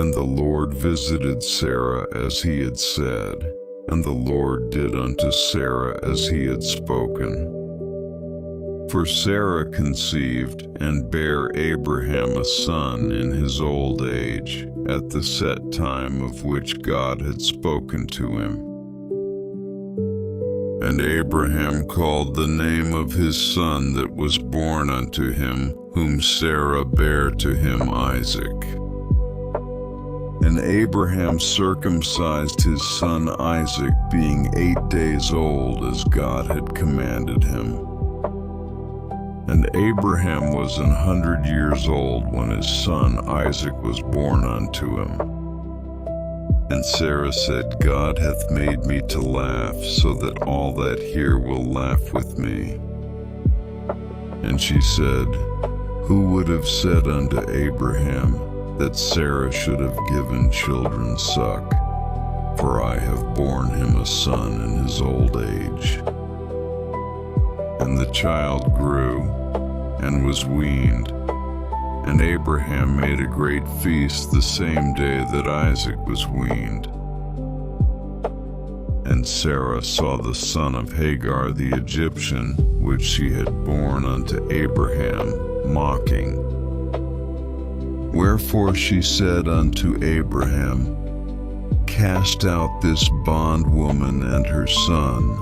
And the Lord visited Sarah as he had said, and the Lord did unto Sarah as he had spoken. For Sarah conceived and bare Abraham a son in his old age, at the set time of which God had spoken to him. And Abraham called the name of his son that was born unto him, whom Sarah bare to him, Isaac. And Abraham circumcised his son Isaac, being 8 days old, as God had commanded him. And Abraham was 100 years old when his son Isaac was born unto him. And Sarah said, God hath made me to laugh, so that all that hear will laugh with me. And she said, Who would have said unto Abraham that Sarah should have given children suck? For I have borne him a son in his old age. And the child grew, and was weaned. And Abraham made a great feast the same day that Isaac was weaned. And Sarah saw the son of Hagar the Egyptian, which she had borne unto Abraham, mocking. Wherefore she said unto Abraham, Cast out this bondwoman and her son,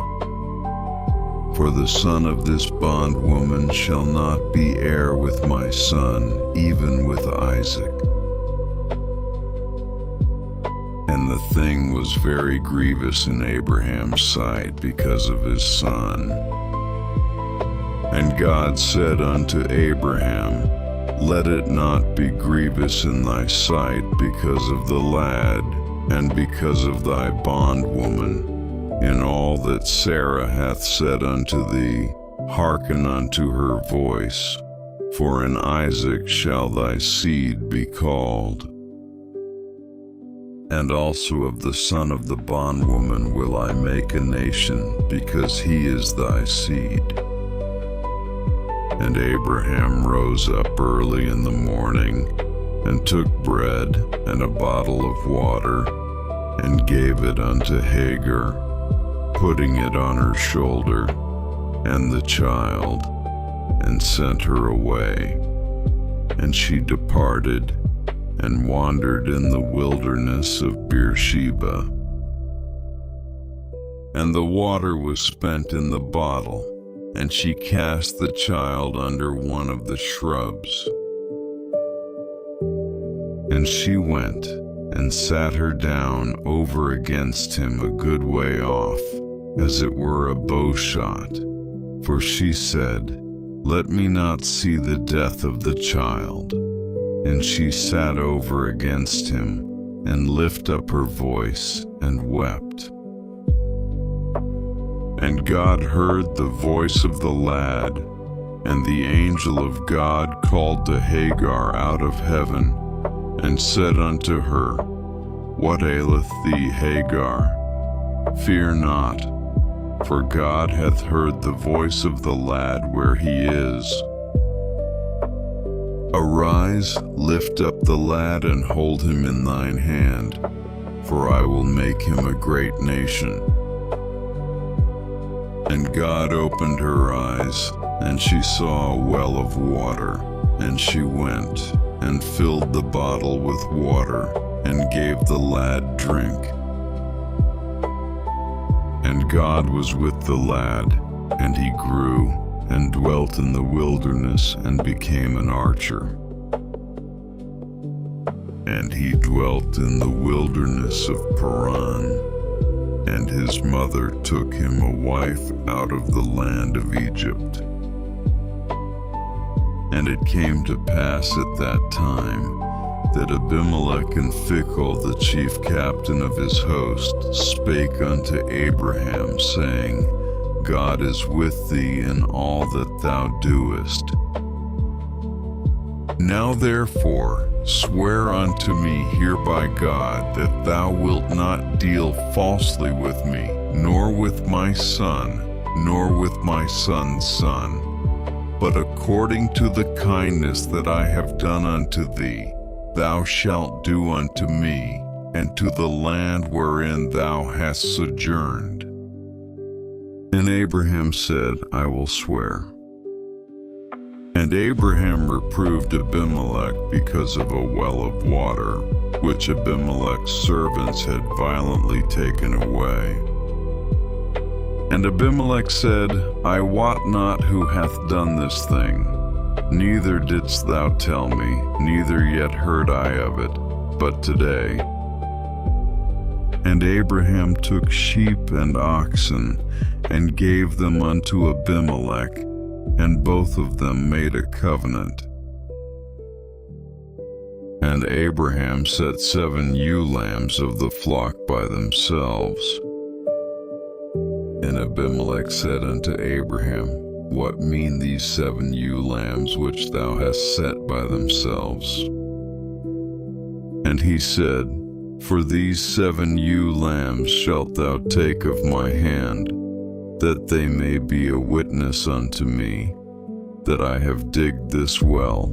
for the son of this bondwoman shall not be heir with my son, even with Isaac. And the thing was very grievous in Abraham's sight because of his son. And God said unto Abraham, Let it not be grievous in thy sight because of the lad, and because of thy bondwoman. In all that Sarah hath said unto thee, hearken unto her voice, for in Isaac shall thy seed be called. And also of the son of the bondwoman will I make a nation, because he is thy seed. And Abraham rose up early in the morning, and took bread and a bottle of water, and gave it unto Hagar, putting it on her shoulder, and the child, and sent her away. And she departed, and wandered in the wilderness of Beersheba. And the water was spent in the bottle, and she cast the child under one of the shrubs. And she went, and sat her down over against him a good way off, as it were a bow shot. For she said, Let me not see the death of the child. And she sat over against him, and lift up her voice, and wept. And God heard the voice of the lad, and the angel of God called to Hagar out of heaven, and said unto her, What aileth thee, Hagar? Fear not, for God hath heard the voice of the lad where he is. Arise, lift up the lad, and hold him in thine hand, for I will make him a great nation. And God opened her eyes, and she saw a well of water, and she went, and filled the bottle with water, and gave the lad drink. And God was with the lad, and he grew, and dwelt in the wilderness, and became an archer. And he dwelt in the wilderness of Paran. And his mother took him a wife out of the land of Egypt. And it came to pass at that time, that Abimelech and Phicol, the chief captain of his host, spake unto Abraham, saying, God is with thee in all that thou doest. Now therefore swear unto me here by God that thou wilt not deal falsely with me, nor with my son, nor with my son's son, but according to the kindness that I have done unto thee, thou shalt do unto me, and to the land wherein thou hast sojourned. And Abraham said, I will swear. And Abraham reproved Abimelech because of a well of water, which Abimelech's servants had violently taken away. And Abimelech said, I wot not who hath done this thing, neither didst thou tell me, neither yet heard I of it, but today. And Abraham took sheep and oxen, and gave them unto Abimelech, and both of them made a covenant. And Abraham set 7 ewe lambs of the flock by themselves. And Abimelech said unto Abraham, What mean these 7 ewe lambs which thou hast set by themselves? And he said, For these 7 ewe lambs shalt thou take of my hand, that they may be a witness unto me, that I have digged this well.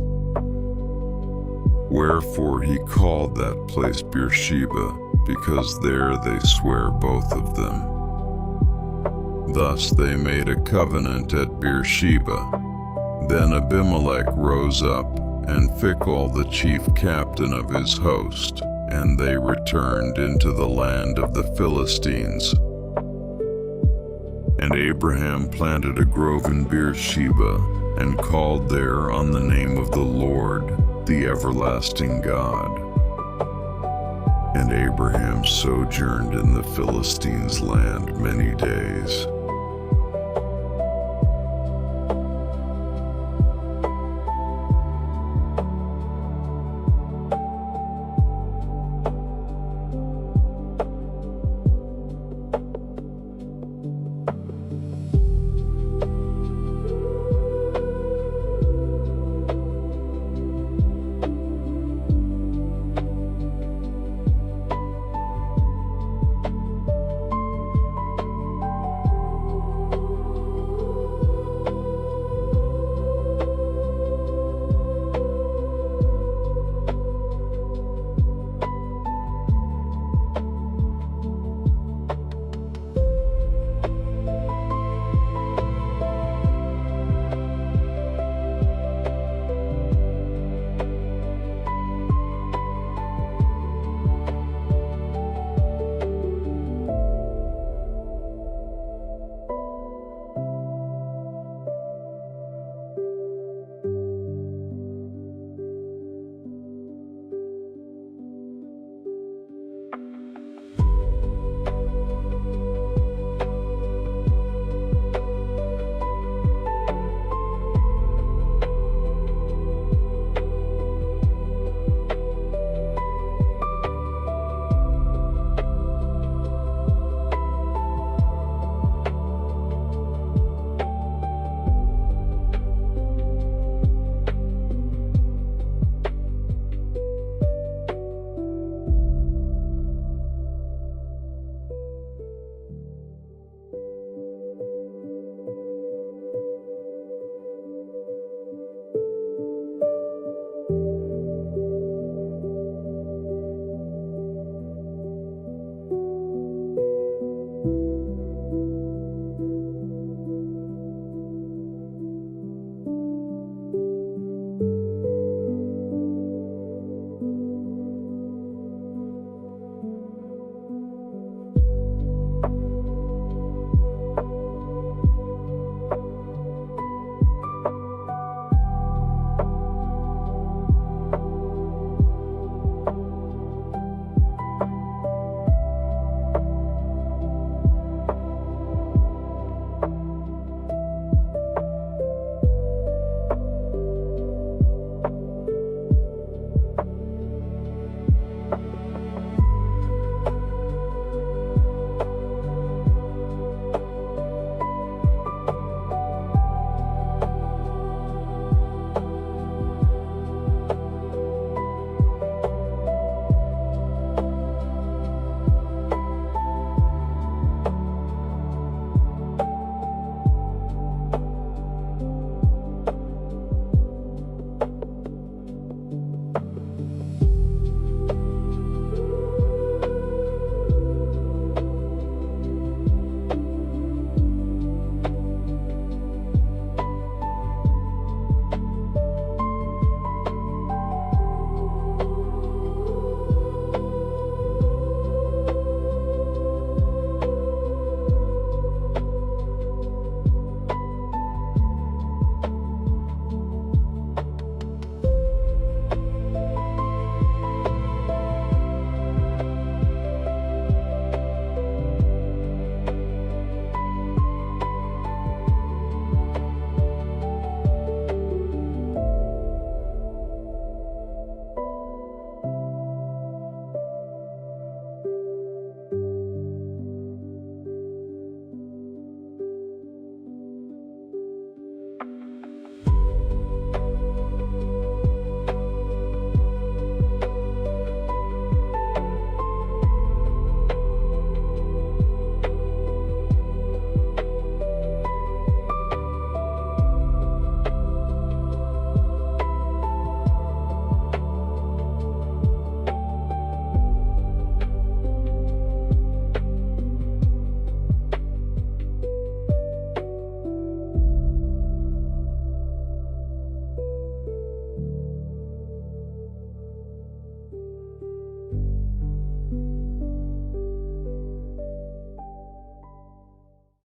Wherefore he called that place Beersheba, because there they sware both of them. Thus they made a covenant at Beersheba. Then Abimelech rose up, and Phicol the chief captain of his host, and they returned into the land of the Philistines. And Abraham planted a grove in Beersheba, and called there on the name of the Lord, the everlasting God. And Abraham sojourned in the Philistines' land many days.